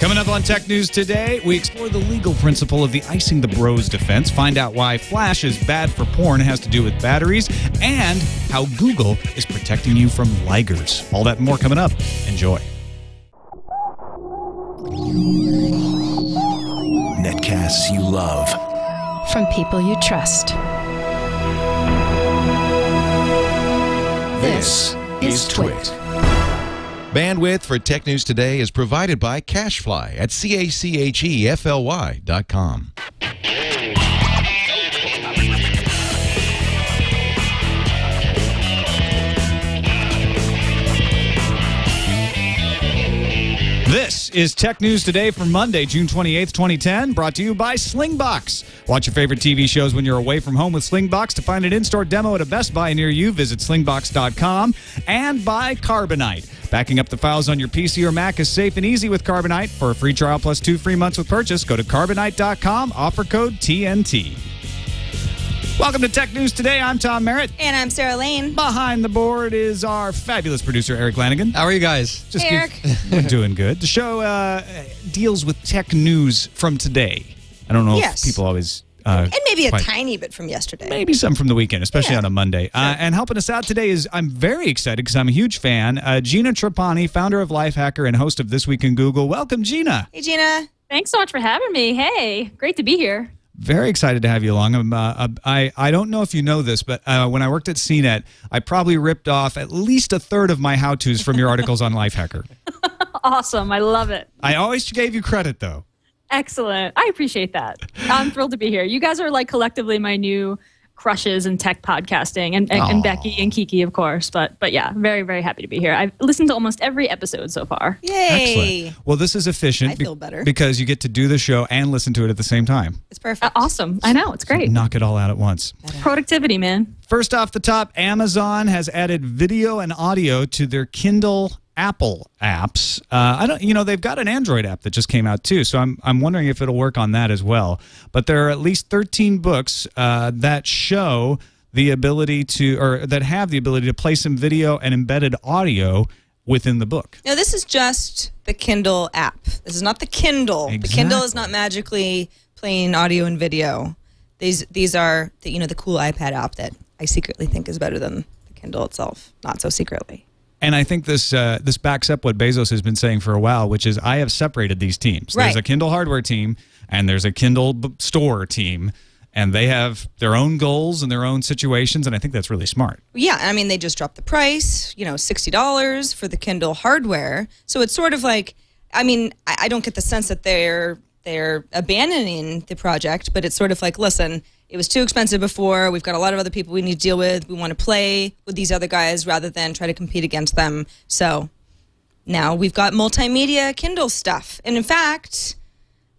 Coming up on Tech News Today, we explore the legal principle of the icing the bros defense, find out why Flash is bad for porn has to do with batteries, and how Google is protecting you from ligers. All that and more coming up. Enjoy. Netcasts you love. From people you trust. This is TWiT. Bandwidth for Tech News Today is provided by Cachefly at CACHEFLY.com. This is Tech News Today for Monday, June 28th, 2010, brought to you by Slingbox. Watch your favorite TV shows when you're away from home with Slingbox. To find an in-store demo at a Best Buy near you, visit slingbox.com. And by Carbonite. Backing up the files on your PC or Mac is safe and easy with Carbonite. For a free trial plus 2 free months with purchase, go to carbonite.com, offer code TNT. Welcome to Tech News Today. I'm Tom Merritt. And I'm Sarah Lane. Behind the board is our fabulous producer, Erik Lanigan. How are you guys? Hey, Erik. We're doing good. The show deals with tech news from today. I don't know if people always... and maybe a tiny bit from yesterday. Maybe some from the weekend, especially on a Monday. Sure. And helping us out today is, I'm very excited because I'm a huge fan, Gina Trapani, founder of Lifehacker and host of This Week in Google. Welcome, Gina. Hey, Gina. Thanks so much for having me. Hey, great to be here. Very excited to have you along. I don't know if you know this, but when I worked at CNET, I probably ripped off at least a third of my how-tos from your articles on Lifehacker. Awesome. I love it. I always gave you credit, though. Excellent. I appreciate that. I'm thrilled to be here. You guys are like collectively my new crushes in tech podcasting, and Becky and Kiki, of course. But yeah, very, very happy to be here. I've listened to almost every episode so far. Yay. Excellent. Well, this is efficient. I feel better. Because you get to do the show and listen to it at the same time. It's perfect. Awesome. I know. It's great. Knock it all out at once. Productivity, man. First off the top, Amazon has added video and audio to their Kindle Apple apps. They've got an Android app that just came out too, so I'm wondering if it'll work on that as well. But there are at least 13 books that show the ability to, or that have the ability to play some video and embedded audio within the book. No, this is just the Kindle app. This is not the Kindle. Exactly. The Kindle is not magically playing audio and video. These are the cool iPad app that I secretly think is better than the Kindle itself. Not so secretly. And I think this backs up what Bezos has been saying for a while, which is I have separated these teams. Right. There's a Kindle hardware team, and there's a Kindle store team, and they have their own goals and their own situations, and I think that's really smart. Yeah, I mean, they just dropped the price, $60 for the Kindle hardware. So it's sort of like, I mean, I don't get the sense that they're abandoning the project, but it's sort of like, listen, it was too expensive before. We've got a lot of other people we need to deal with. We want to play with these other guys rather than try to compete against them. So now we've got multimedia Kindle stuff. And in fact,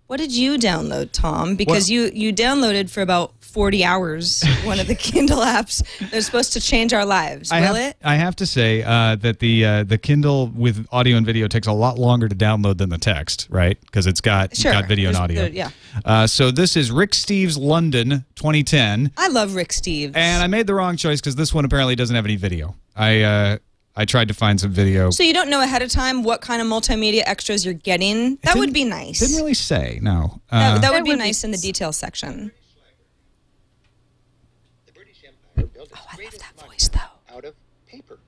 what did you download, Tom? Because you downloaded for about 40 hours one of the Kindle apps that's supposed to change our lives. Will it? I have to say that the Kindle with audio and video takes a lot longer to download than the text, right? Because it's got video and audio. Yeah. So this is Rick Steves' London 2010. I love Rick Steves. And I made the wrong choice because this one apparently doesn't have any video. I tried to find some video. So you don't know ahead of time what kind of multimedia extras you're getting? That would be nice. Didn't really say, no. That would be nice in the details section. I love that voice, though. Out of paper.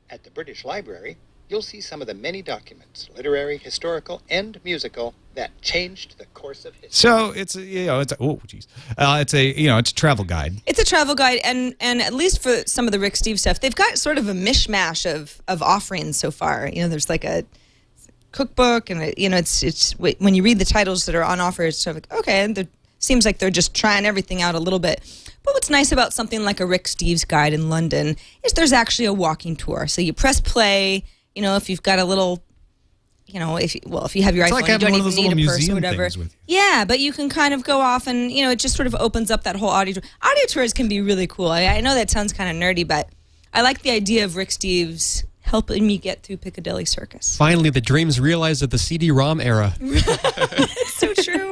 At the British Library, you'll see some of the many documents, literary, historical, and musical, that changed the course of history. So it's a travel guide. It's a travel guide, and at least for some of the Rick Steves stuff, they've got sort of a mishmash of offerings so far. There's like a cookbook, and it's when you read the titles that are on offer, it's sort of like, okay, it seems like they're just trying everything out a little bit. But what's nice about something like a Rick Steves guide in London is there's actually a walking tour. So you press play, if you've got a little, if you have your iPhone, you don't even need a purse or whatever. Yeah, but you can kind of go off and, it just sort of opens up that whole audio tour. Audio tours can be really cool. I know that sounds kind of nerdy, but I like the idea of Rick Steves helping me get through Piccadilly Circus. Finally, the dreams realized of the CD-ROM era. It's so true.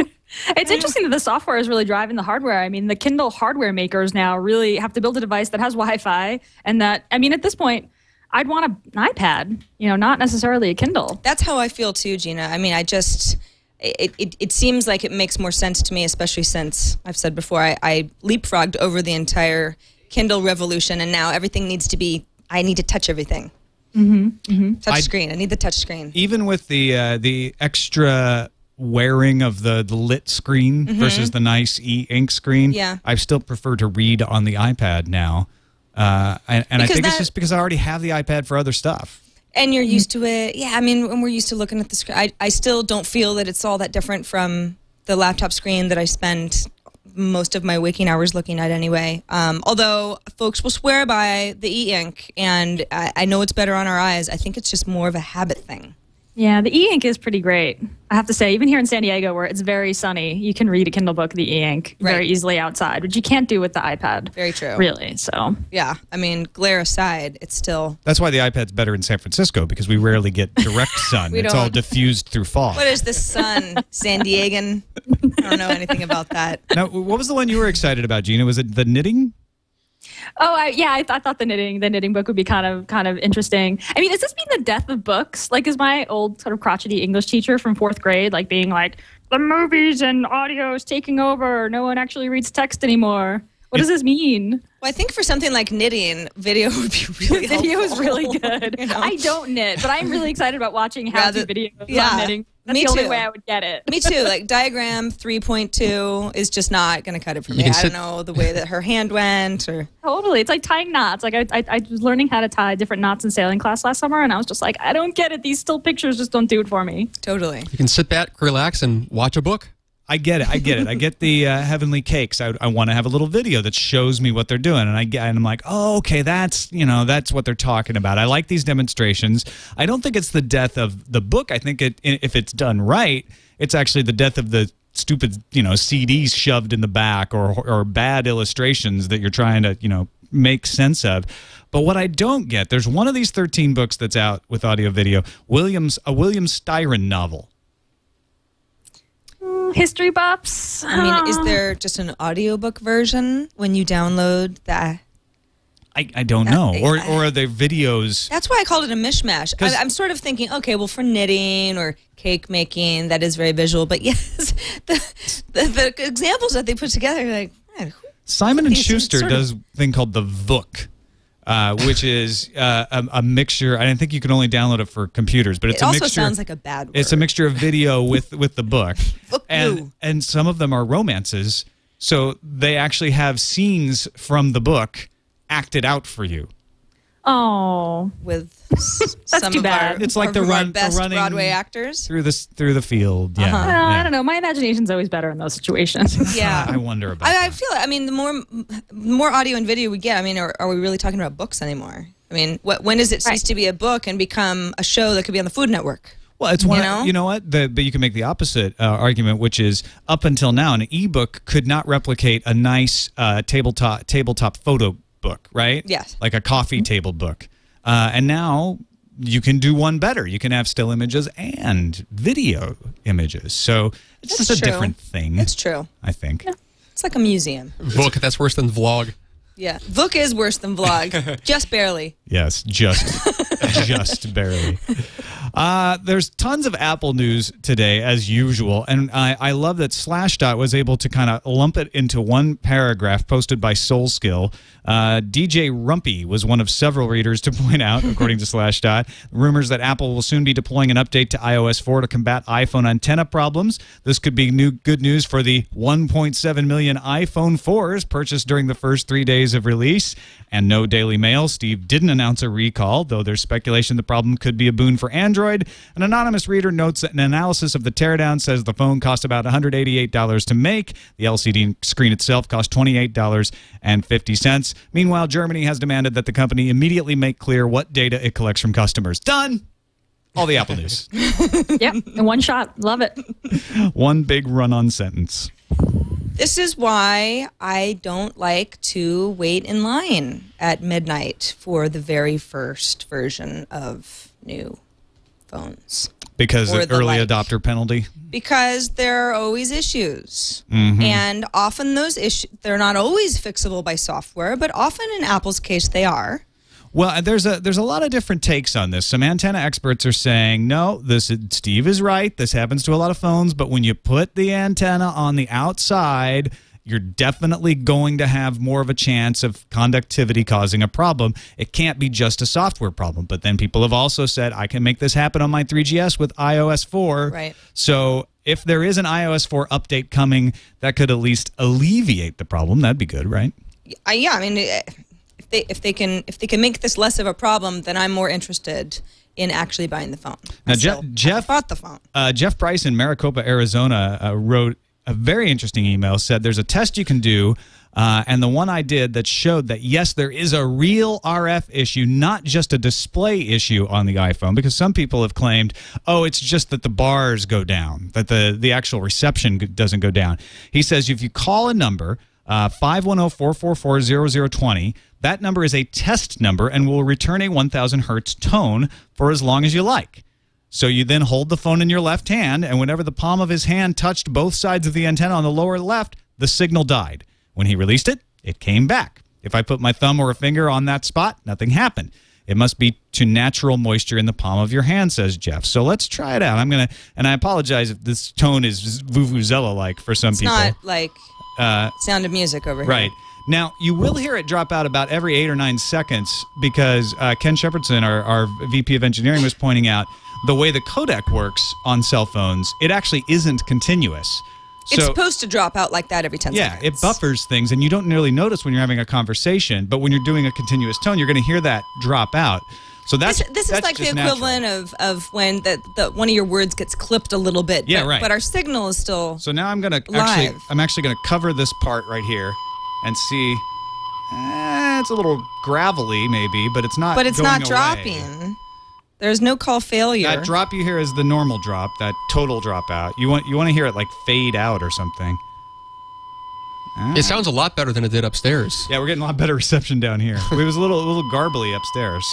It's interesting that the software is really driving the hardware. I mean, the Kindle hardware makers now really have to build a device that has Wi-Fi, and that, I mean, at this point, I'd want an iPad, not necessarily a Kindle. That's how I feel too, Gina. I mean, it seems like it makes more sense to me, especially since I've said before, I leapfrogged over the entire Kindle revolution, and now everything needs to be, I need to touch everything. Touch screen. I need the touch screen. Even with the extra wearing of the lit screen versus the nice e-ink screen, I still prefer to read on the iPad now. And I think it's just because I already have the iPad for other stuff. And you're used to it. Yeah, I mean, when we're used to looking at the screen, I still don't feel that it's all that different from the laptop screen that I spend most of my waking hours looking at anyway. Although folks will swear by the e-ink, and I know it's better on our eyes. I think it's just more of a habit thing. Yeah, the e-ink is pretty great. I have to say, even here in San Diego, where it's very sunny, you can read a Kindle book, the e-ink, very easily outside, which you can't do with the iPad. Very true. Really, so. Yeah, I mean, glare aside, it's still... That's why the iPad's better in San Francisco, because we rarely get direct sun. It's all diffused through fog. What is the sun, San Diegan? I don't know anything about that. Now, what was the one you were excited about, Gina? Was it the knitting? Oh, I thought the knitting book would be kind of interesting. I mean, is this being the death of books? Like, is my old sort of crotchety English teacher from 4th grade like being like, the movies and audio is taking over, no one actually reads text anymore? What does this mean? Well, I think for something like knitting, video would be really Video is helpful. really good. I don't knit, but I'm really excited about watching how-to videos on knitting. That's me the only too. way I would get it. Me too. Like diagram 3.2 is just not going to cut it for me. I don't know the way that her hand went or... Totally. It's like tying knots. Like I was learning how to tie different knots in sailing class last summer, and I was just like, I don't get it. These still pictures just don't do it for me. Totally. You can sit back, relax, and watch a book. I get it. I get the Heavenly Cakes. I want to have a little video that shows me what they're doing, and I'm like, oh, okay, that's what they're talking about. I like these demonstrations. I don't think it's the death of the book. I think if it's done right, it's actually the death of the stupid CDs shoved in the back or bad illustrations that you're trying to make sense of. But what I don't get, there's one of these 13 books that's out with audio video, a William Styron novel. History buffs. I mean, is there just an audiobook version when you download that? I don't know. Or are there videos? That's why I called it a mishmash. I'm sort of thinking, okay, well, for knitting or cake making, that is very visual. But yes, the examples that they put together, like, man, Simon & Schuster does a thing called the Vook. Which is a mixture. I think you can only download it for computers, but it's a mixture. It also sounds like a bad word. It's a mixture of video with the book, and some of them are romances. So they actually have scenes from the book acted out for you. Oh, with that's too bad. It's like the best running Broadway actors through the field. Yeah, I don't know. My imagination's always better in those situations. Yeah, I wonder about. I feel. I mean, the more audio and video we get, I mean, are we really talking about books anymore? I mean, when does it cease to be a book and become a show that could be on the Food Network? Well, it's one. You know what? But you can make the opposite argument, which is up until now, an ebook could not replicate a nice tabletop photo book, right? Yes. Like a coffee table book. And now you can do one better. You can have still images and video images. So it's just a different thing. It's true. I think. Yeah. It's like a museum. Book, that's worse than vlog. Yeah. Book is worse than vlog. Just barely. Yes, just barely. There's tons of Apple news today, as usual, and I love that Slashdot was able to kind of lump it into one paragraph posted by SoulSkill. DJ Rumpy was one of several readers to point out, according to Slashdot, rumors that Apple will soon be deploying an update to iOS 4 to combat iPhone antenna problems. This could be good news for the 1.7 million iPhone 4s purchased during the first 3 days of release. And no Daily Mail. Steve didn't announce a recall, though there's speculation the problem could be a boon for Android. An anonymous reader notes that an analysis of the teardown says the phone cost about $188 to make. The LCD screen itself cost $28.50. Meanwhile, Germany has demanded that the company immediately make clear what data it collects from customers. Done! All the Apple news. Yep, in one shot. Love it. One big run-on sentence. This is why I don't like to wait in line at midnight for the very first version of new phones. Because the early adopter penalty? Because there are always issues. And often those issues, they're not always fixable by software, but often in Apple's case they are. Well, there's a lot of different takes on this. Some antenna experts are saying, no, Steve is right. This happens to a lot of phones, but when you put the antenna on the outside, you're definitely going to have more of a chance of conductivity causing a problem. It can't be just a software problem. But then people have also said, I can make this happen on my 3GS with iOS 4. Right. So if there is an iOS 4 update coming, that could at least alleviate the problem. That'd be good, right? Yeah, I mean, if they can make this less of a problem, then I'm more interested in actually buying the phone. Now, Jeff bought the phone. Jeff Price in Maricopa, Arizona, wrote a very interesting email, said there's a test you can do, and the one I did that showed that, yes, there is a real RF issue, not just a display issue on the iPhone, because some people have claimed, oh, it's just that the bars go down, that the actual reception doesn't go down. He says if you call a number, 510-444-0020, that number is a test number and will return a 1,000 hertz tone for as long as you like. So you then hold the phone in your left hand, and whenever the palm of his hand touched both sides of the antenna on the lower left, the signal died. When he released it, it came back. If I put my thumb or a finger on that spot, nothing happened. It must be to natural moisture in the palm of your hand, says Jeff. So let's try it out. And I apologize if this tone is Vuvuzela-like for some people. It's not like Sound of Music over here. Right. Now, you will hear it drop out about every 8 or 9 seconds because Ken Shepherdson, our VP of Engineering, was pointing out the way the codec works on cell phones, it actually isn't continuous. It's supposed to drop out like that every 10 seconds. Yeah, it buffers things, and you don't nearly notice when you're having a conversation, but when you're doing a continuous tone, you're going to hear that drop out. So this is like the equivalent of when one of your words gets clipped a little bit. Yeah, right. But our signal is still So now I'm going to actually going to cover this part right here and see. It's a little gravelly maybe, but it's not. But it's going not away. dropping. There's no call failure. That drop you hear is the normal drop, that total dropout. You want to hear it like fade out or something. It sounds a lot better than it did upstairs. Yeah, we're getting a lot better reception down here. It was a little garbly upstairs.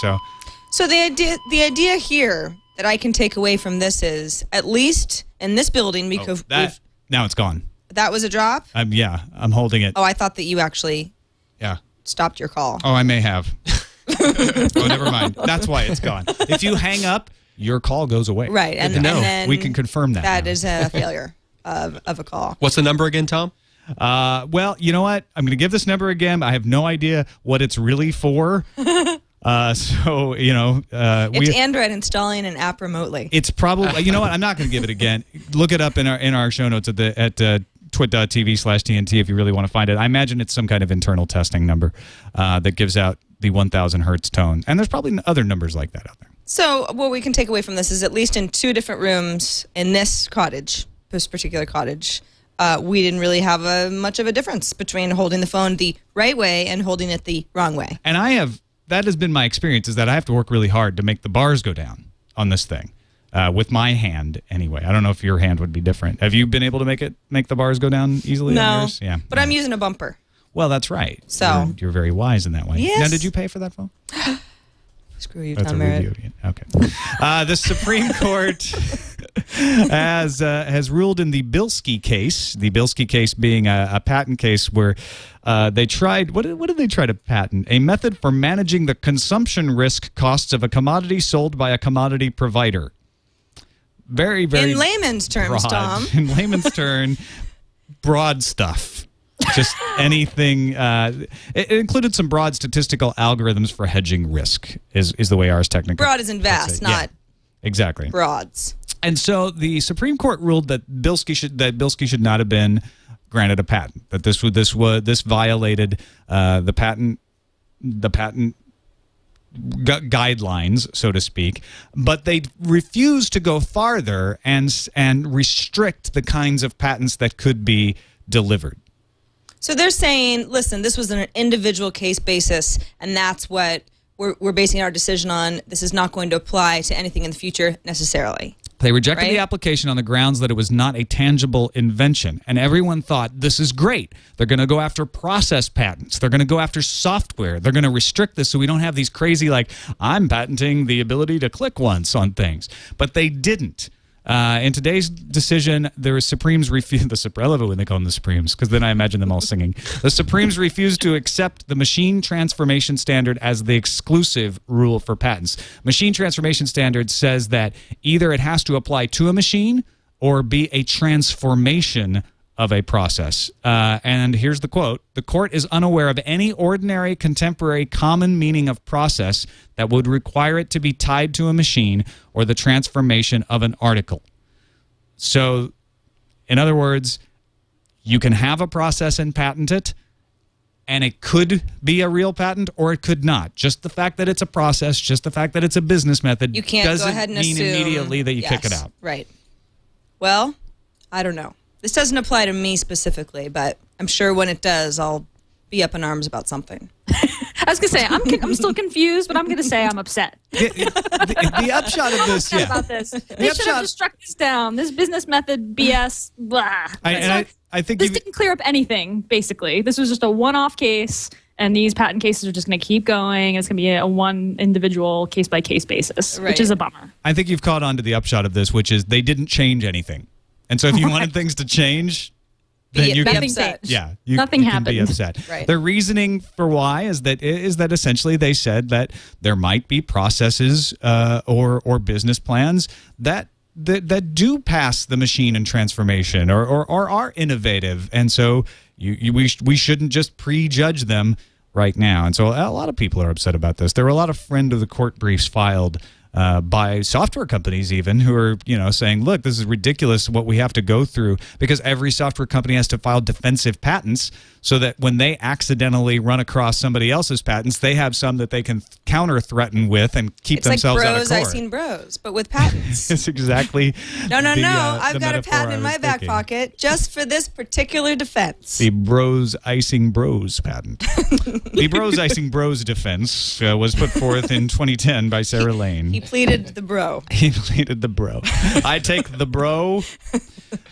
So the idea here that I can take away from this is, at least in this building, because now it's gone. That was a drop? I'm holding it. Oh, I thought that you actually stopped your call. Oh, I may have. Oh, never mind. That's why it's gone. If you hang up, your call goes away. Right. And then we can confirm that. That is a failure of a call. What's the number again, Tom? Well, you know what? I'm going to give this number again. I have no idea what it's really for. It's Android installing an app remotely. It's probably, you know what? I'm not going to give it again. Look it up in our show notes at twit.tv/TNT if you really want to find it. I imagine it's some kind of internal testing number that gives out the 1,000 hertz tone. And there's probably other numbers like that out there. So what we can take away from this is, at least in 2 different rooms in this particular cottage, we didn't really have much of a difference between holding the phone the right way and holding it the wrong way. And that has been my experience, is that I have to work really hard to make the bars go down on this thing. With my hand, anyway. I don't know if your hand would be different. Have you been able to make the bars go down easily on yours? Yeah. But I'm using a bumper. Well, that's right. So you're very wise in that way. Yes. Now, did you pay for that phone? Screw you, That's Tom a Merritt. review. Okay. The Supreme Court has ruled in the Bilski case. The Bilski case being a patent case where they tried. What did they try to patent? A method for managing the consumption risk costs of a commodity sold by a commodity provider. Very, very in layman's terms, broad. Tom. In layman's term, broad stuff. Just anything. It included some broad statistical algorithms for hedging risk. Is the way ours technically. Broad is in vast, not exactly broads. And so the Supreme Court ruled that Bilski should not have been granted a patent. That this violated the patent guidelines, so to speak, but they refused to go farther and restrict the kinds of patents that could be delivered. So they're saying, listen, this was an individual case basis, and that's what we're basing our decision on. This is not going to apply to anything in the future necessarily. They rejected the application on the grounds that it was not a tangible invention. And everyone thought, this is great. They're going to go after process patents. They're going to go after software. They're going to restrict this so we don't have these crazy, like, I'm patenting the ability to click once on things. But they didn't. In today's decision, the Supremes refused. I love it when they call them the Supremes, because then I imagine them all singing. The Supremes refused to accept the machine transformation standard as the exclusive rule for patents. Machine transformation standard says that either it has to apply to a machine or be a transformation of a process. And here's the quote: "The court is unaware of any ordinary, contemporary, common meaning of process that would require it to be tied to a machine or the transformation of an article." So, in other words, you can have a process and patent it, and it could be a real patent or it could not. Just the fact that it's a process, just the fact that it's a business method, You can't doesn't go ahead and mean assume immediately that you kick it yes, out. Right. Well, I don't know. This doesn't apply to me specifically, but I'm sure when it does, I'll be up in arms about something. I was going to say, I'm still confused, but I'm going to say I'm upset. The upshot of this, yeah. About this. They should have just struck this down. This business method BS, blah. I think this didn't clear up anything, basically. This was just a one-off case, and these patent cases are just going to keep going. It's going to be a one individual case-by-case basis, which is a bummer. I think you've caught on to the upshot of this, which is they didn't change anything. And so if you wanted things to change, then you can, yeah, you can be upset. Right. The reasoning for why is that essentially they said that there might be processes or business plans that do pass the machine and transformation or are innovative, and so we shouldn't just prejudge them right now. And so a lot of people are upset about this. There were a lot of friend of the court briefs filed by software companies even who are, saying, look, this is ridiculous what we have to go through, because every software company has to file defensive patents so that when they accidentally run across somebody else's patents, they have some that they can counter-threaten with and keep themselves out of court. It's like Bros, I Seen Bros, but with patents. It's exactly No. I've got a patent in my back pocket just for this particular defense. The Bros Icing Bros patent. The Bros Icing Bros defense was put forth in 2010 by Sarah Lane. He pleaded the bro. He pleaded the bro. I take the bro.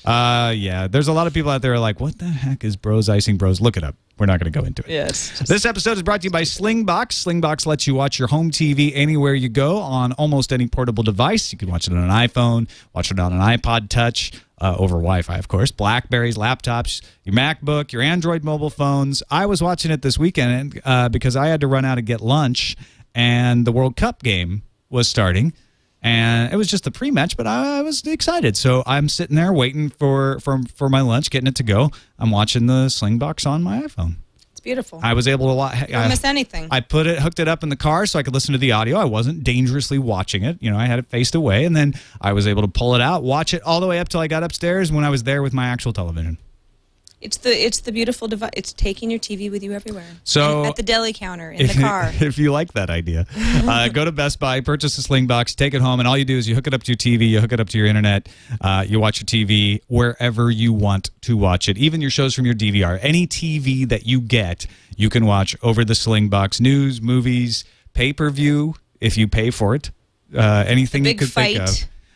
Yeah, there's a lot of people out there who are like, what the heck is Bros Icing Bros? Look it up. We're not going to go into it. Yes. This episode is brought to you by Slingbox. Slingbox lets you watch your home TV anywhere you go on almost any portable device. You can watch it on an iPhone, watch it on an iPod Touch, over Wi-Fi, of course, Blackberries, laptops, your MacBook, your Android mobile phones. I was watching it this weekend because I had to run out and get lunch, and the World Cup game was starting. And it was just the pre-match, but I was excited. So I'm sitting there waiting for my lunch, getting it to go. I'm watching the Slingbox on my iPhone. It's beautiful. I was able to watch. Don't miss anything. I hooked it up in the car so I could listen to the audio. I wasn't dangerously watching it. I had it faced away, and then I was able to pull it out, watch it all the way up till I got upstairs when I was there with my actual television. It's the beautiful device. It's taking your TV with you everywhere. So at the deli counter, in the car. If you like that idea, go to Best Buy, purchase a Slingbox, take it home, and all you do is you hook it up to your TV, you hook it up to your internet, you watch your TV wherever you want to watch it, even your shows from your DVR. Any TV that you get, you can watch over the Slingbox. News, movies, pay-per-view, if you pay for it, anything you could think of.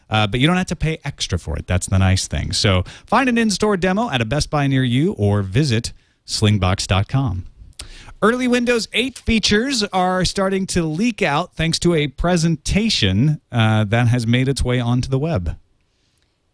But you don't have to pay extra for it. That's the nice thing. So find an in-store demo at a Best Buy near you or visit slingbox.com. Early Windows 8 features are starting to leak out thanks to a presentation that has made its way onto the web.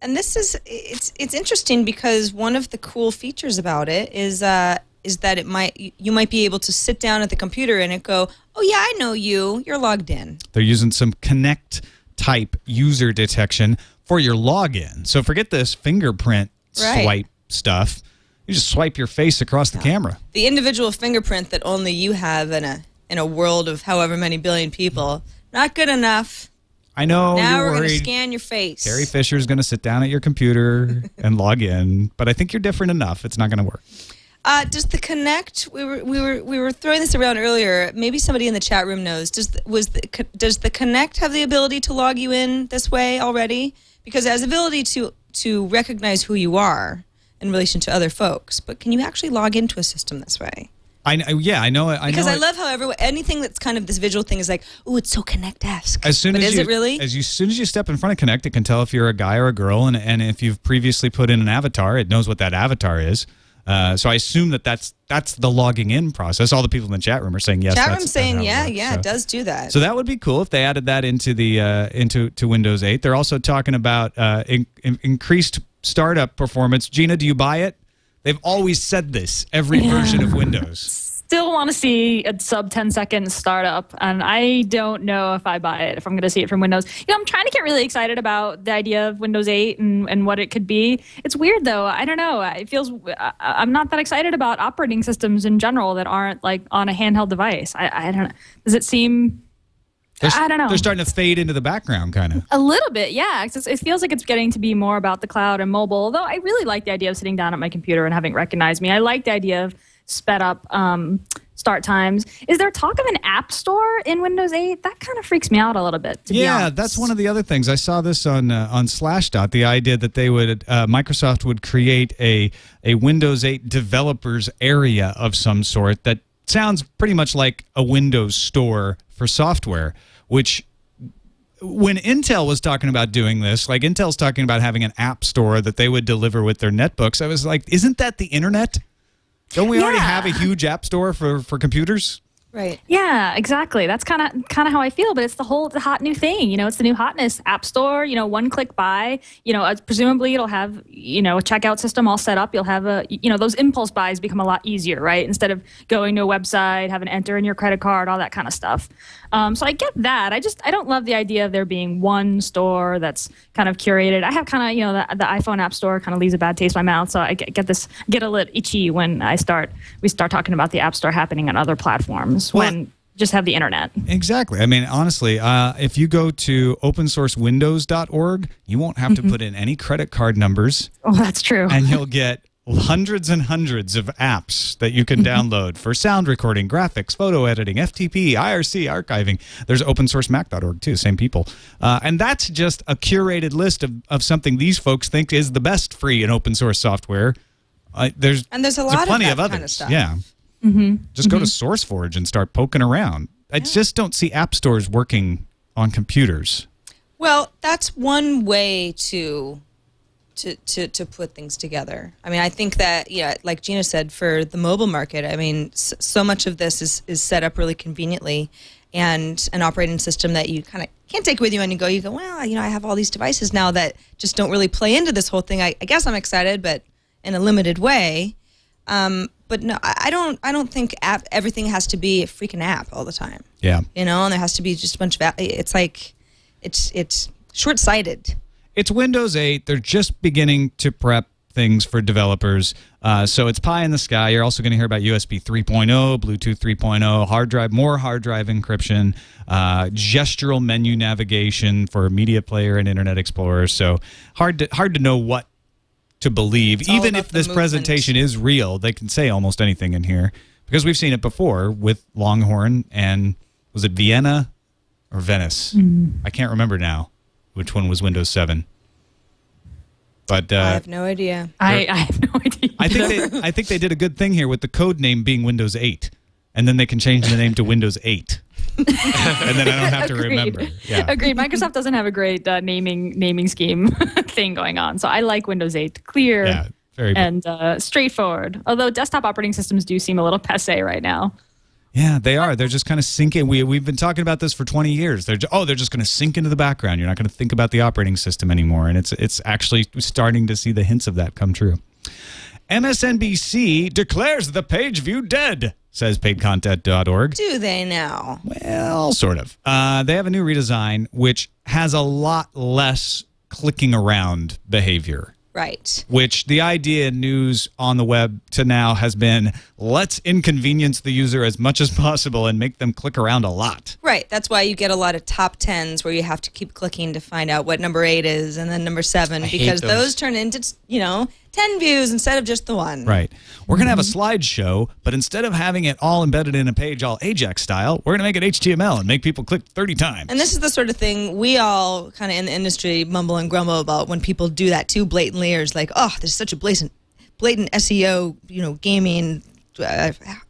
And this is it's interesting because one of the cool features about it is that you might be able to sit down at the computer and it go, oh yeah, I know you. You're logged in. They're using some Kinect type user detection for your login. So forget this fingerprint swipe stuff. You just swipe your face across the camera. The individual fingerprint that only you have in a world of however many billion people, not good enough. I know. Now you're we're going to worried. scan your face. Carrie Fisher's going to sit down at your computer and log in, but I think you're different enough. It's not going to work. Does the Kinect? We were throwing this around earlier. Maybe somebody in the chat room knows. Does the Kinect have the ability to log you in this way already? Because it has the ability to recognize who you are in relation to other folks. But can you actually log into a system this way? I know it. Because I love how anything that's kind of this visual thing is like, ooh, it's so Kinect-esque. But is it really? As soon as you step in front of Kinect, it can tell if you're a guy or a girl, and if you've previously put in an avatar, it knows what that avatar is. So I assume that's the logging in process. All the people in the chat room are saying yes. Chat room saying that's how it works. it does do that. So that would be cool if they added that into the into Windows 8. They're also talking about increased startup performance. Gina, do you buy it? They've always said this every version of Windows. Still want to see a sub 10-second startup, and I don't know if I buy it, if I'm going to see it from Windows. I'm trying to get really excited about the idea of Windows 8 and what it could be. It's weird, though. I don't know. It feels I'm not that excited about operating systems in general that aren't like on a handheld device. I don't know. Does it seem... I don't know. They're starting to fade into the background, kind of. A little bit, yeah. It feels like it's getting to be more about the cloud and mobile, although I really like the idea of sitting down at my computer and having it recognize me. I like the idea of sped up start times. Is there talk of an app store in Windows 8? That kind of freaks me out a little bit, to be honest. That's one of the other things. I saw this on Slashdot, the idea that they would Microsoft would create a Windows 8 developers area of some sort that sounds pretty much like a Windows store for software, which when Intel was talking about doing this, like Intel's talking about having an app store that they would deliver with their netbooks, I was like, isn't that the internet? Don't we already have a huge app store for computers? Right. Yeah, exactly. That's kind of how I feel, but it's the hot new thing. It's the new hotness. App Store, one-click buy. Presumably it'll have, a checkout system all set up. You'll have those impulse buys become a lot easier, right? Instead of going to a website, having to enter in your credit card, all that kind of stuff. So I get that. I don't love the idea of there being one store that's kind of curated. I have kind of, the iPhone App Store kind of leaves a bad taste in my mouth. So I get a little itchy when we start talking about the App Store happening on other platforms. When just have the internet. Exactly. I mean, honestly, if you go to opensourcewindows.org, you won't have to put in any credit card numbers. Oh, that's true. And you'll get hundreds and hundreds of apps that you can download for sound recording, graphics, photo editing, FTP, IRC, archiving. There's opensourcemac.org too, same people. And that's just a curated list of something these folks think is the best free and open source software. There's plenty of others. Kind of stuff. Yeah. Just go to SourceForge and start poking around. I just don't see app stores working on computers. Well, that's one way to put things together. I mean, I think that, like Gina said, for the mobile market, I mean, so much of this is set up really conveniently, and an operating system that you kind of can't take with you and you go, well, I have all these devices now that just don't really play into this whole thing. I guess I'm excited, but in a limited way. But no, I don't think everything has to be a freaking app all the time. Yeah. And there has to be just a bunch of it's like it's short-sighted. It's Windows 8. They're just beginning to prep things for developers. So it's pie in the sky. You're also going to hear about USB 3.0, Bluetooth 3.0, more hard drive encryption, gestural menu navigation for Media Player and Internet Explorer. So hard to know what to believe. Even if this presentation is real, they can say almost anything in here, because we've seen it before with Longhorn and, was it Vienna or Venice? I can't remember now which one was Windows 7. But I have no idea. I have no idea. I think they did a good thing here with the code name being Windows 8, and then they can change the name to Windows 8. And then I don't have to remember. Yeah. Agreed. Microsoft doesn't have a great naming scheme thing going on. So I like Windows 8. Clear and straightforward. Although desktop operating systems do seem a little passé right now. Yeah, they are. They're just kind of sinking. We've been talking about this for 20 years. They're just going to sink into the background. You're not going to think about the operating system anymore. And it's actually starting to see the hints of that come true. MSNBC declares the page view dead, says paidcontent.org. Do they now? Well, sort of. They have a new redesign, which has a lot less clicking around behavior. Right. Which the idea in news on the web to now has been, let's inconvenience the user as much as possible and make them click around a lot. Right. That's why you get a lot of top 10s where you have to keep clicking to find out what number 8 is and then number 7, because those turn into, 10 views instead of just the one. Right. We're going to have a slideshow, but instead of having it all embedded in a page all Ajax style, we're going to make it HTML and make people click 30 times. And this is the sort of thing we all kind of in the industry mumble and grumble about when people do that too blatantly, or it's like, oh, there's such a blatant SEO, gaming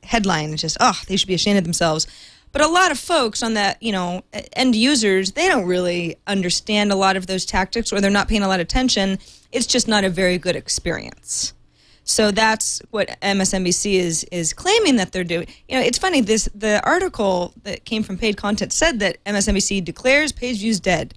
headline. It's just, oh, they should be ashamed of themselves. But a lot of folks on that, end users, they don't really understand a lot of those tactics, or they're not paying a lot of attention. It's just not a very good experience. So that's what MSNBC is claiming that they're doing. You know, it's funny. The article that came from paid content said that MSNBC declares page views dead.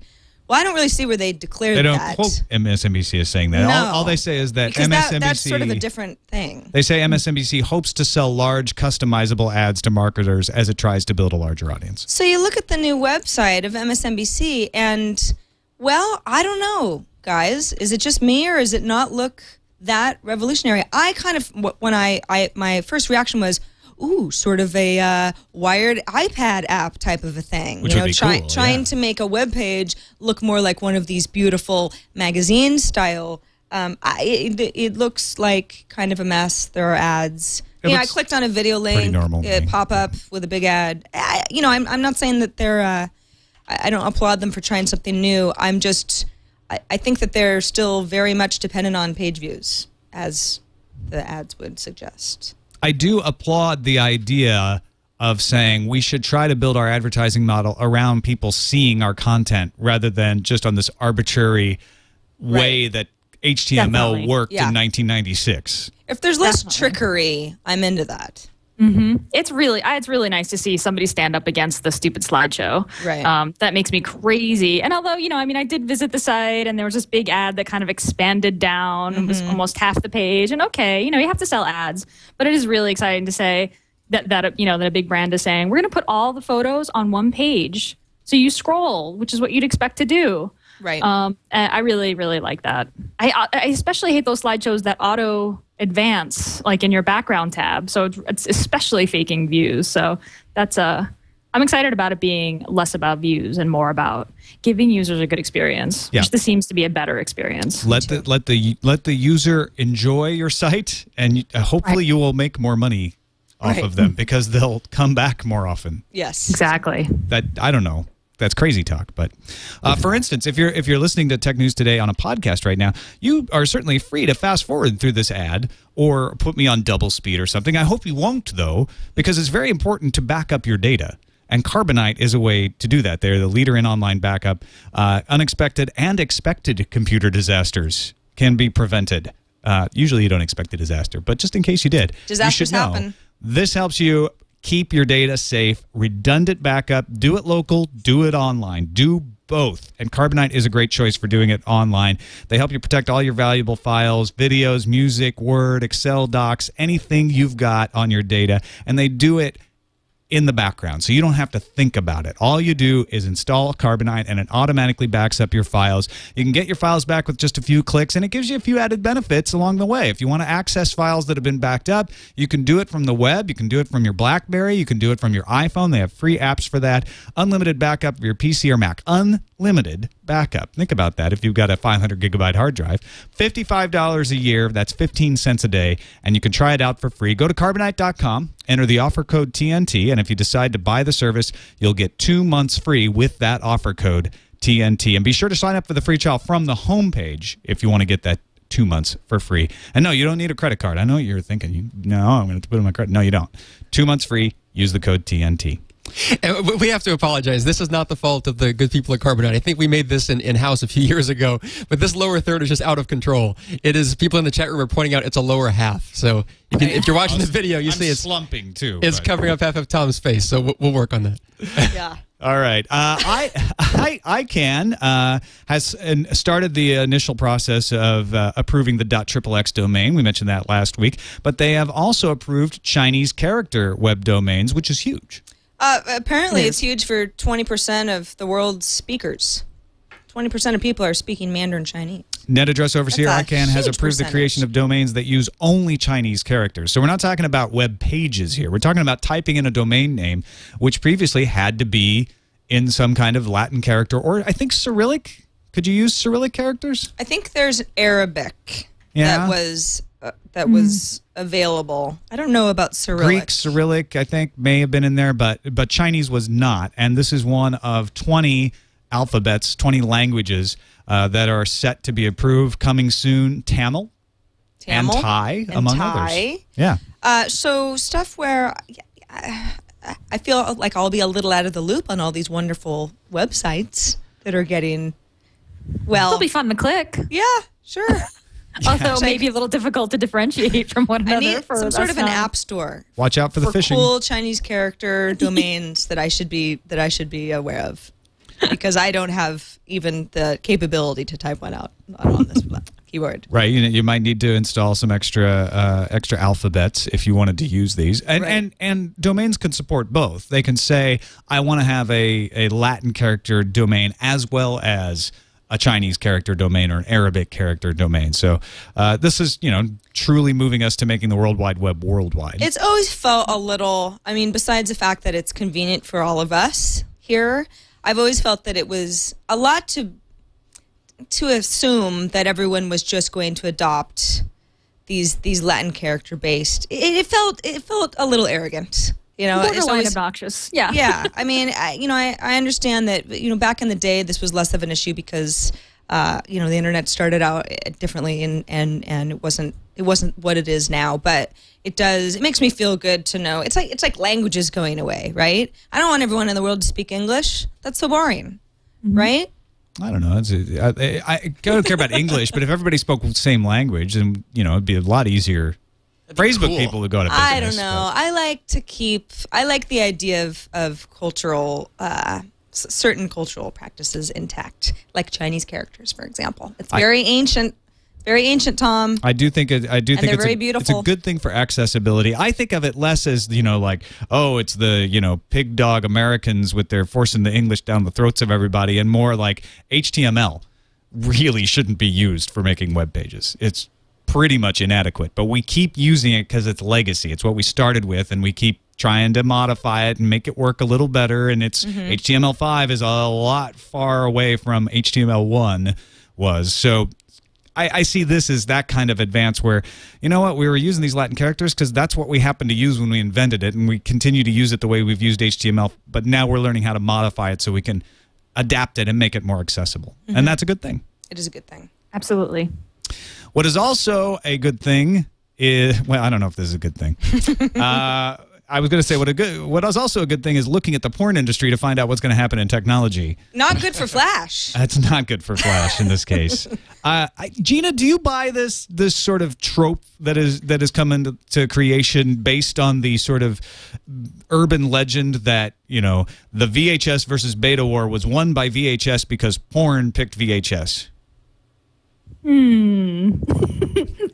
Well, I don't really see where they declared that. They don't quote MSNBC as saying that. No. All they say is that Because MSNBC... that's sort of a different thing. They say MSNBC hopes to sell large, customizable ads to marketers as it tries to build a larger audience. So you look at the new website of MSNBC and, well, I don't know, guys. Is it just me or does it not look that revolutionary? I kind of, when my first reaction was, ooh, sort of a wired iPad app type of a thing. Which would be cool, trying to make a web page look more like one of these beautiful magazine style. It looks like kind of a mess. There are ads. I clicked on a video link. It pop up with a big ad. I'm not saying that they're. I don't applaud them for trying something new. I'm just. I think that they're still very much dependent on page views, as the ads would suggest. I do applaud the idea of saying we should try to build our advertising model around people seeing our content rather than just on this arbitrary way that HTML worked in 1996. If there's less trickery, I'm into that. Mm-hmm. It's really nice to see somebody stand up against the stupid slideshow. Right. That makes me crazy. And although, I did visit the site and there was this big ad that kind of expanded down and was almost half the page. And okay, you have to sell ads, but it is really exciting to say that a big brand is saying, we're going to put all the photos on one page. So you scroll, which is what you'd expect to do. Right. I really, really like that. I especially hate those slideshows that auto advance, like in your background tab. So it's especially faking views. So that's I'm excited about it being less about views and more about giving users a good experience. Yeah. Which this seems to be a better experience. Let the user enjoy your site, and hopefully you will make more money off of them because they'll come back more often. Yes, exactly. That I don't know. That's crazy talk, but for instance, if you're listening to Tech News Today on a podcast right now, you are certainly free to fast forward through this ad or put me on double speed or something. I hope you won't, though, because it's very important to back up your data. And Carbonite is a way to do that. They're the leader in online backup. Unexpected and expected computer disasters can be prevented. Usually you don't expect a disaster, but just in case you did, disasters you should know. happen. This helps you keep your data safe, redundant backup, do it local, do it online, do both. And Carbonite is a great choice for doing it online. They help you protect all your valuable files, videos, music, Word, Excel docs, anything you've got on your data. And they do it in the background, so you don't have to think about it. All you do is install Carbonite, and it automatically backs up your files. You can get your files back with just a few clicks, and it gives you a few added benefits along the way. If you want to access files that have been backed up, you can do it from the web. You can do it from your BlackBerry. You can do it from your iPhone. They have free apps for that. Unlimited backup of your PC or Mac. Unlimited backup. Think about that if you've got a 500 gigabyte hard drive. $55 a year. That's 15 cents a day, and you can try it out for free. Go to Carbonite.com. Enter the offer code TNT, and if you decide to buy the service, you'll get 2 months free with that offer code TNT. And be sure to sign up for the free trial from the homepage if you want to get that 2 months for free. And no, you don't need a credit card. I know what you're thinking. No, I'm going to put in my credit. No, you don't. 2 months free. Use the code TNT. And we have to apologize. This is not the fault of the good people at Carbonite. I think we made this in-house a few years ago, but this lower third is just out of control. It is, people in the chat room are pointing out it's a lower half. So you can, if you're watching the video, you see it's slumping too. It's covering up half of Tom's face, so we'll work on that. Yeah. All right. ICANN has started the initial process of approving the .xxx domain. We mentioned that last week. But they have also approved Chinese character web domains, which is huge. Apparently, it's huge for 20% of the world's speakers. 20% of people are speaking Mandarin Chinese. Net address overseer That's a ICANN has huge approved the creation of domains that use only Chinese characters. So we're not talking about web pages here. We're talking about typing in a domain name, which previously had to be in some kind of Latin character, or I think Cyrillic. Could you use Cyrillic characters? I think there's Arabic that was available. I don't know about Cyrillic. Greek, Cyrillic, I think, may have been in there, but Chinese was not. And this is one of 20 alphabets, 20 languages that are set to be approved coming soon. Tamil and Thai, among others. Yeah. So stuff where I feel like I'll be a little out of the loop on all these wonderful websites that are getting, well... It'll be fun to click. Yeah, sure. Also, maybe a little difficult to differentiate from one another. I need some sort of an app store. Watch out for the phishing. Cool Chinese character domains that I should be aware of, because I don't have even the capability to type one out on this keyword. Right. You might need to install some extra alphabets if you wanted to use these. And domains can support both. They can say, I want to have a Latin character domain as well as a Chinese character domain or an Arabic character domain. So this is, truly moving us to making the World Wide Web worldwide. It's always felt a little, besides the fact that it's convenient for all of us here, I've always felt that it was a lot to assume that everyone was just going to adopt these Latin character based. It felt a little arrogant. It's always obnoxious. Yeah. Yeah. I understand that, back in the day, this was less of an issue because, the internet started out differently and it wasn't what it is now. But it makes me feel good to know. It's like languages going away, right? I don't want everyone in the world to speak English. That's so boring, right? I don't know. I don't care about English, but if everybody spoke the same language, then, it'd be a lot easier. Facebook people would go to business. I don't know. I like the idea of cultural, certain cultural practices intact, like Chinese characters, for example. It's very ancient, Tom. I do think it's very beautiful. It's a good thing for accessibility. I think of it less as, it's the, pig dog Americans with their forcing the English down the throats of everybody, and more like HTML really shouldn't be used for making web pages. It's pretty much inadequate, but we keep using it because it's legacy. It's what we started with, and we keep trying to modify it and make it work a little better, and it's HTML5 is a lot far away from HTML1 was. So I see this as that kind of advance where, we were using these Latin characters because that's what we happened to use when we invented it, and we continue to use it the way we've used HTML, but now we're learning how to modify it so we can adapt it and make it more accessible. And that's a good thing. It is a good thing. Absolutely. What is also a good thing is, well, I don't know if this is a good thing. I was going to say what is also a good thing is looking at the porn industry to find out what's going to happen in technology. Not good for Flash. That's not good for Flash in this case. Gina, do you buy this sort of trope that has come into creation based on the sort of urban legend that, the VHS versus beta war was won by VHS because porn picked VHS?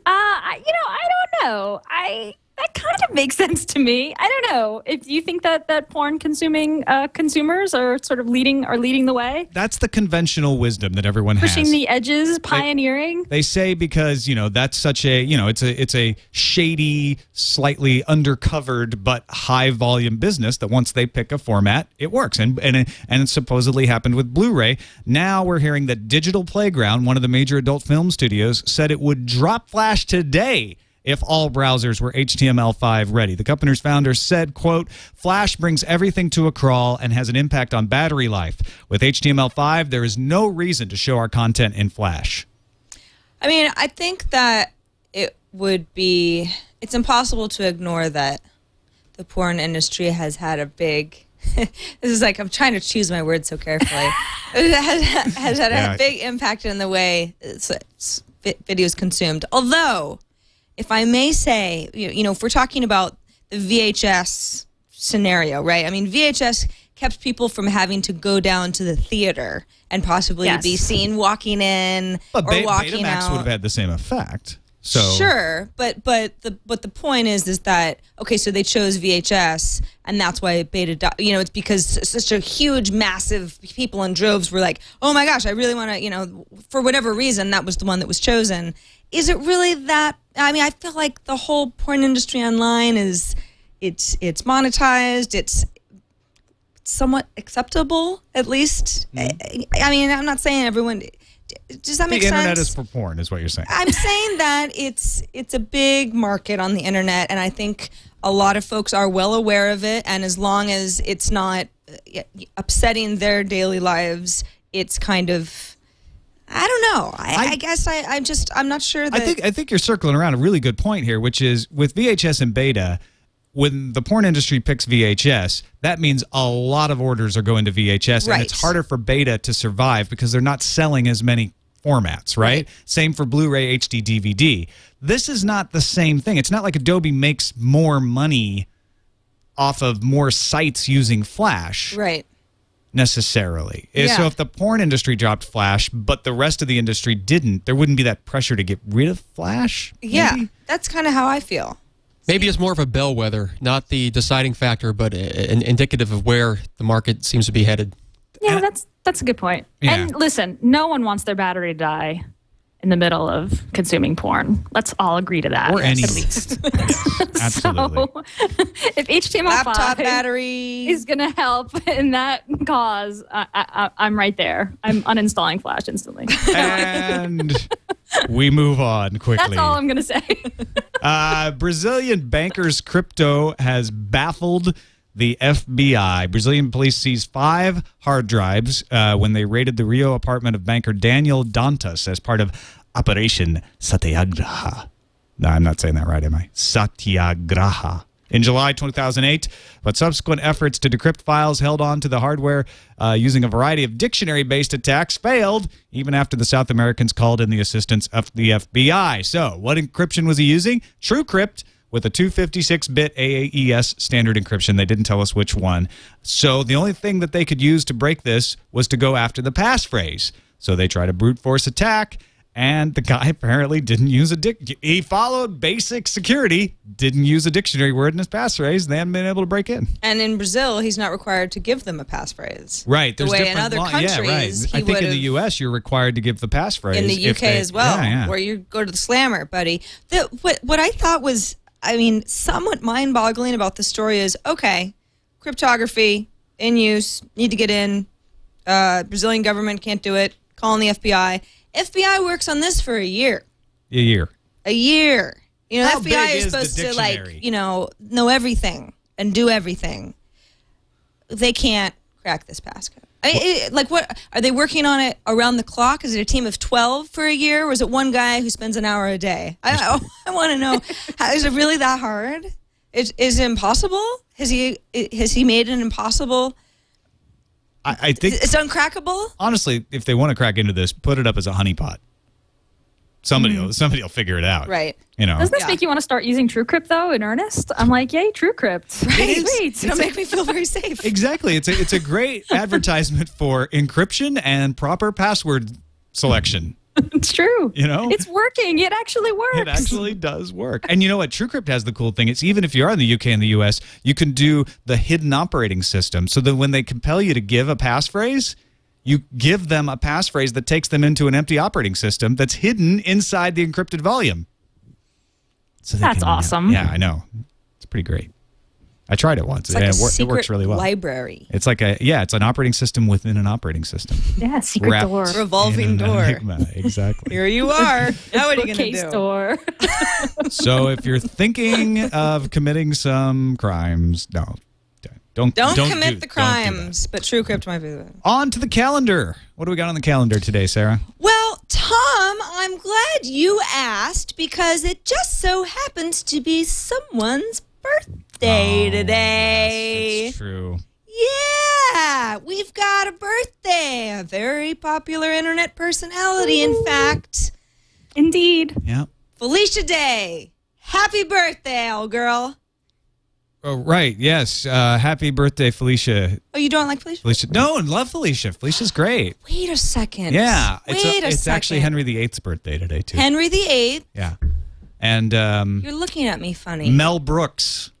I don't know. That kind of makes sense to me. I don't know. If you think that porn consuming consumers are sort of leading the way. That's the conventional wisdom that everyone has. Pushing the edges, pioneering. They say because, that's such a, it's a shady, slightly undercovered but high volume business that once they pick a format, it works. And it supposedly happened with Blu-ray. Now we're hearing that Digital Playground, one of the major adult film studios, said it would drop Flash today if all browsers were HTML5 ready. The company's founder said, quote, Flash brings everything to a crawl and has an impact on battery life. With HTML5, there is no reason to show our content in Flash. I think that it's impossible to ignore that the porn industry has had a big, this is like, I'm trying to choose my words so carefully, has had a big impact in the way video is consumed. Although, if I may say, if we're talking about the VHS scenario, right? VHS kept people from having to go down to the theater and possibly be seen walking in or walking Betamax out. would have had the same effect. So sure, but the point is that okay, so they chose VHS, and that's why beta. It's because such a huge, massive people in droves were like, oh my gosh, I really want to. For whatever reason, that was the one that was chosen. Is it really that? I feel like the whole porn industry online it's monetized. It's somewhat acceptable, at least. I'm not saying everyone. Does that make sense? The internet is for porn, is what you're saying. I'm saying that it's a big market on the internet, and I think a lot of folks are well aware of it. And as long as it's not upsetting their daily lives, it's kind of. I don't know. I guess I'm not sure that. I think you're circling around a really good point here, which is with VHS and beta, when the porn industry picks VHS, that means a lot of orders are going to VHS, right. And it's harder for beta to survive because they're not selling as many formats, right? Same for Blu-ray, HD, DVD. This is not the same thing. It's not like Adobe makes more money off of more sites using Flash. Right. Necessarily. Yeah. So if the porn industry dropped Flash, but the rest of the industry didn't, there wouldn't be that pressure to get rid of Flash? Yeah, maybe? that's kind of how I feel. Maybe it's more of a bellwether, not the deciding factor, but indicative of where the market seems to be headed. Yeah, that's a good point. Yeah. And listen, no one wants their battery to die in the middle of consuming porn. Let's all agree to that. Or any. at least. Absolutely. So, if HTML5 Laptop battery is going to help in that cause, I'm right there. I'm uninstalling Flash instantly. And we move on quickly. That's all I'm going to say. Brazilian banker's crypto has baffled the FBI. Brazilian police seized 5 hard drives when they raided the Rio apartment of banker Daniel Dantas as part of Operation Satyagraha. No, I'm not saying that right, am I? Satyagraha. In July 2008, but subsequent efforts to decrypt files held on to the hardware using a variety of dictionary-based attacks failed, even after the South Americans called in the assistance of the FBI. So, what encryption was he using? TrueCrypt, with a 256-bit AES standard encryption. They didn't tell us which one. So the only thing that they could use to break this was to go after the passphrase. So they tried a brute force attack, and the guy apparently didn't use a he followed basic security, didn't use a dictionary word in his passphrase, and they haven't been able to break in. And in Brazil, he's not required to give them a passphrase. Right. There's the way in different other law. countries, yeah, right. he I think in would've- the U.S. you're required to give the passphrase. In the UK as well, where you go to the slammer, buddy. What I thought was, I mean, somewhat mind-boggling about the story is, okay, cryptography in use, need to get in. Brazilian government can't do it. Calling the FBI. FBI works on this for a year. A year. A year. You know, How the FBI big is is the supposed to, like, dictionary? you know everything and do everything. They can't crack this passcode. Like, what are they working on it around the clock? Is it a team of 12 for a year, or is it one guy who spends an hour a day? I want to know. Is it really that hard? Is it impossible? Has he made it impossible? I think It's uncrackable. honestly, if they want to crack into this, put it up as a honeypot. Somebody will figure it out. Right. You know. Doesn't this make you want to start using TrueCrypt, though, in earnest? I'm like, yay, TrueCrypt. Right. Sweet. It'll make me feel very safe. Exactly. It's a great advertisement for encryption and proper password selection. It's true. You know? It's working. It actually works. It actually does work. And you know what? TrueCrypt has the cool thing. It's even if you are in the UK and the US, you can do the hidden operating system. So that when they compel you to give a passphrase, you give them a passphrase that takes them into an empty operating system that's hidden inside the encrypted volume. So they That's can, awesome. Yeah, I know. It's pretty great. I tried it once. It's like and a it secret works really well. library. It's like it's an operating system within an operating system. Yeah, secret Wrapped door. Revolving in an door. enigma. Exactly. Here you are. Now what are you going to Bookcase do? door. So if you're thinking of committing some crimes, no. Don't commit do the that. crimes, but TrueCrypt might be the... On to the calendar. What do we got on the calendar today, Sarah? Well, Tom, I'm glad you asked because it just so happens to be someone's birthday today. Yes, that's true. Yeah, we've got a birthday. A very popular internet personality, in fact. Indeed. Yeah. Felicia Day. Happy birthday, old girl. Oh, right. Yes. Happy birthday, Felicia. Oh, you don't like Felicia? Felicia. No, I love Felicia. Felicia's great. Wait a second. Yeah. Wait It's second. actually Henry VIII's birthday today, too. Henry VIII. Yeah. And You're looking at me funny. Mel Brooks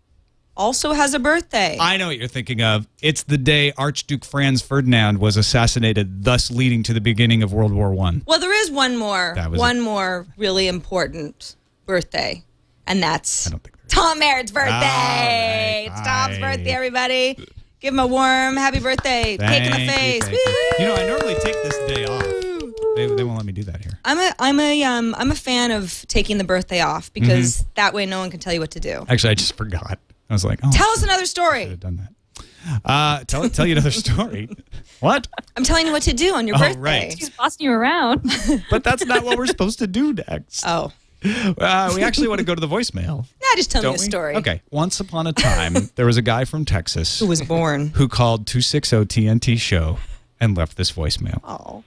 Also has a birthday. I know what you're thinking of. It's the day Archduke Franz Ferdinand was assassinated, thus leading to the beginning of World War I. Well, there is one more. That was One more really important birthday, and that's I don't think there is. Tom Merritt's birthday. All right, It's Tom's bye. birthday, everybody. Give him a warm happy birthday. Cake in the Thank you, face. thank you. Woo! You know, I normally take this day off. They won't let me do that here. I'm a fan of taking the birthday off because that way no one can tell you what to do. Actually, I just forgot. I was like, oh, Tell us another I should story. have done that. Tell you another story. What? I'm telling you what to do on your Oh, birthday. right. She's bossing you around. But that's not what we're supposed to do next. Oh, We actually want to go to the voicemail. nah, just tell me Don't a we? story. Okay. Once upon a time, there was a guy from Texas Who was born? who called 260 TNT show and left this voicemail. Oh.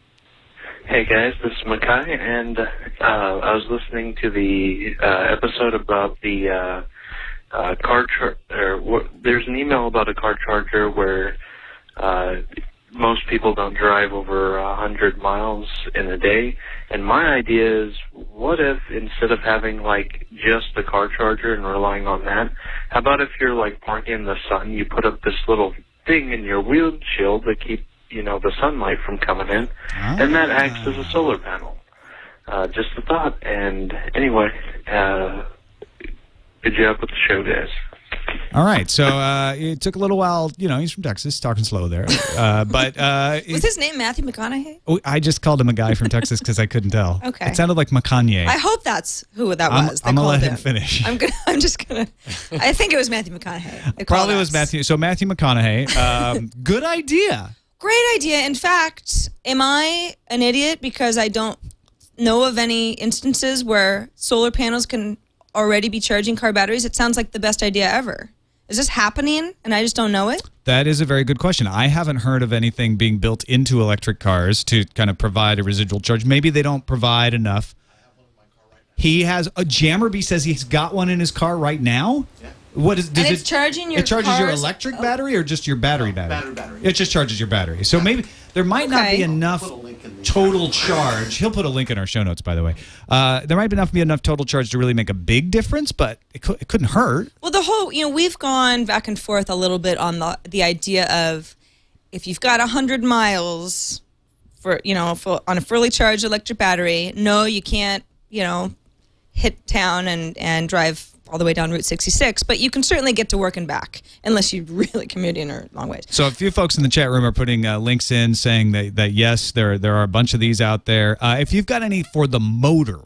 Hey guys, this is Makai, and I was listening to the episode about the car charger. There's an email about a car charger where most people don't drive over 100 miles in a day. And my idea is, what if instead of having like just the car charger and relying on that, how about if you're like parking in the sun, you put up this little thing in your windshield to keep the sunlight from coming in, and that acts as a solar panel. Just a thought. And anyway, good job with the show, guys. All right, so it took a little while. He's from Texas, talking slow there. But was his name Matthew McConaughey? I just called him a guy from Texas because I couldn't tell. Okay, it sounded like McConaughey. I hope that's who that was. I'm gonna let him finish. I'm just gonna. I think it was Matthew McConaughey. It probably was Matthew. So Matthew McConaughey. Good idea. Great idea. In fact, am I an idiot because I don't know of any instances where solar panels can already be charging car batteries? It sounds like the best idea ever. Is this happening and I just don't know it? That is a very good question. I haven't heard of anything being built into electric cars to kind of provide a residual charge. Maybe they don't provide enough. He has a Jammerby says he's got one in his car right now. Yeah. What is? Does it's charging your. It charges your cars? electric battery or just your battery? Battery. It just charges your battery. So maybe there might not be enough total charge. He'll put a link in our show notes, by the way. There might be enough total charge to really make a big difference, but it couldn't hurt. Well, the whole we've gone back and forth a little bit on the idea of if you've got 100 miles for on a fully charged electric battery, no, you can't hit town and drive all the way down Route 66, but you can certainly get to work and back unless you really commute in a long ways. So a few folks in the chat room are putting links in saying that yes, there are a bunch of these out there. If you've got any for the motor,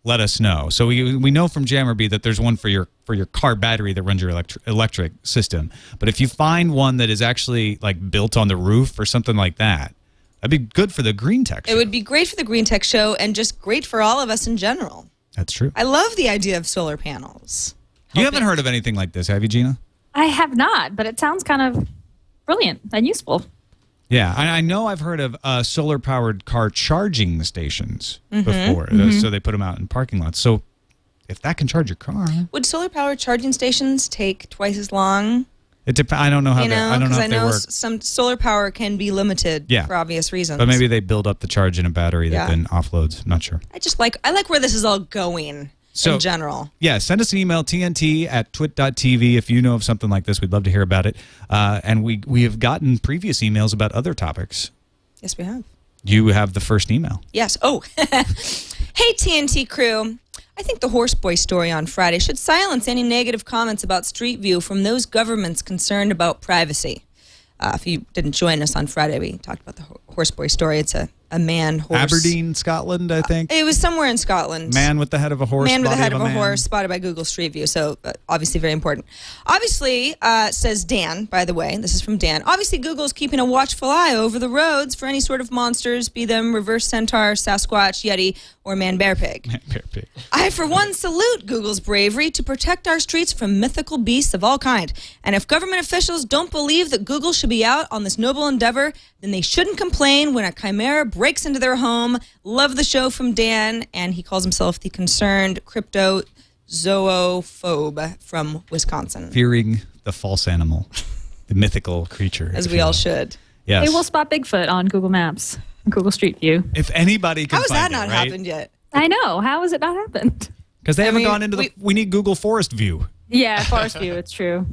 let us know. So we know from Jammerby that there's one for your car battery that runs your electric system. But if you find one that is actually like built on the roof or something like that, that'd be good for the Green Tech Show. It would be great for the Green Tech Show and just great for all of us in general. That's true. I love the idea of solar panels. You haven't heard of anything like this, have you, Gina? I have not, but it sounds kind of brilliant and useful. Yeah, I know I've heard of solar-powered car charging stations before. So they put them out in parking lots. So if that can charge your car... Would solar-powered charging stations take twice as long? I don't know how they I don't know if they work. Some solar power can be limited for obvious reasons. But maybe they build up the charge in a battery that then offloads. Not sure. I like where this is all going in general. Yeah, send us an email, tnt@twit.tv, if you know of something like this. We'd love to hear about it. And we have gotten previous emails about other topics. Yes, we have. You have the first email. Yes. Oh, hey, TNT crew. I think the Horseboy story on Friday should silence any negative comments about Street View from those governments concerned about privacy. If you didn't join us on Friday, we talked about the Horseboy story. It's a man horse. Aberdeen, Scotland, I think. It was somewhere in Scotland. Man with the head of a horse. Man with the head of a horse spotted by Google Street View. So obviously very important. Obviously, says Dan, by the way, this is from Dan. Obviously, Google's keeping a watchful eye over the roads for any sort of monsters, be them reverse centaur, Sasquatch, Yeti, or man-bear pig. Man-bear pig. I, for one, salute Google's bravery to protect our streets from mythical beasts of all kind. And if government officials don't believe that Google should be out on this noble endeavor, then they shouldn't complain when a chimera breaks into their home. Love the show from Dan, and he calls himself the concerned cryptozoophobe from Wisconsin. Fearing the false animal, the mythical creature. As we all should. Yes. They will spot Bigfoot on Google Maps, Google Street View. If anybody can How has find that not happened yet? I know. How has it not happened? Because they haven't gone into we need Google Forest View. Yeah, Forest View, it's true.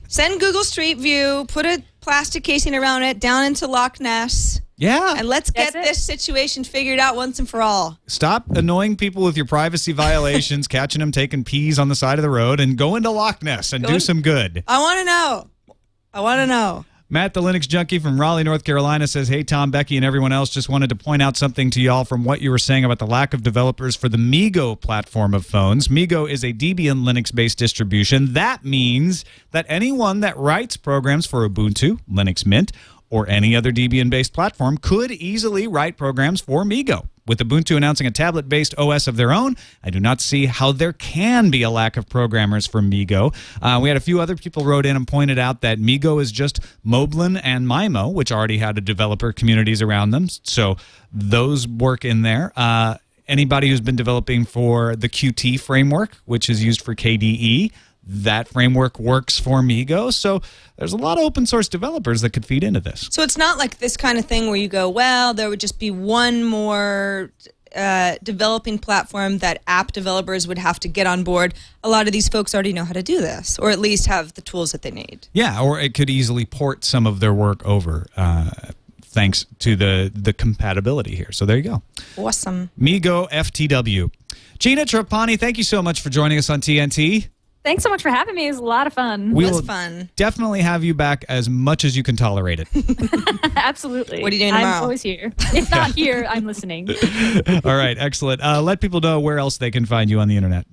Send Google Street View, put a plastic casing around it, down into Loch Ness. Yeah. And let's get this situation figured out once and for all. Stop annoying people with your privacy violations, catching them taking peas on the side of the road, and go into Loch Ness and do some good. I want to know. I want to know. Matt, the Linux junkie from Raleigh, North Carolina, says, hey, Tom, Becky, and everyone else, just wanted to point out something to y'all from what you were saying about the lack of developers for the MeeGo platform of phones. MeeGo is a Debian Linux-based distribution. That means that anyone that writes programs for Ubuntu, Linux Mint, or any other Debian-based platform could easily write programs for MeeGo. With Ubuntu announcing a tablet-based OS of their own, I do not see how there can be a lack of programmers for MeeGo. We had a few other people wrote in and pointed out that MeeGo is just Moblin and Mimo, which already had a developer communities around them, so those work in there. Anybody who's been developing for the Qt framework, which is used for KDE, that framework works for MeeGo. So there's a lot of open source developers that could feed into this. So it's not like this kind of thing where you go, well, there would just be one more developing platform that app developers would have to get on board. A lot of these folks already know how to do this, or at least have the tools that they need. Yeah, or it could easily port some of their work over thanks to the compatibility here. So there you go. Awesome. MeeGo FTW. Gina Trapani, thank you so much for joining us on TNT. Thanks so much for having me. It was a lot of fun. We It was will fun. definitely have you back as much as you can tolerate it. Absolutely. What are you doing tomorrow? I'm always here. If not here, I'm listening. All right, excellent. Let people know where else they can find you on the internet.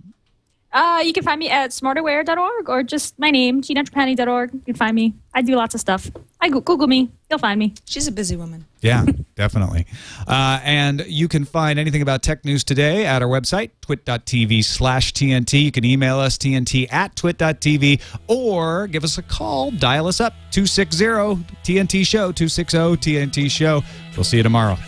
You can find me at smarterware.org or just my name, ginatrapani.org. You can find me. I do lots of stuff. Google me. You'll find me. She's a busy woman. Yeah, definitely. And you can find anything about Tech News Today at our website, twit.tv/TNT. You can email us, tnt@twit.tv, or give us a call. Dial us up, 260-TNT-SHOW, 260-TNT-SHOW. We'll see you tomorrow.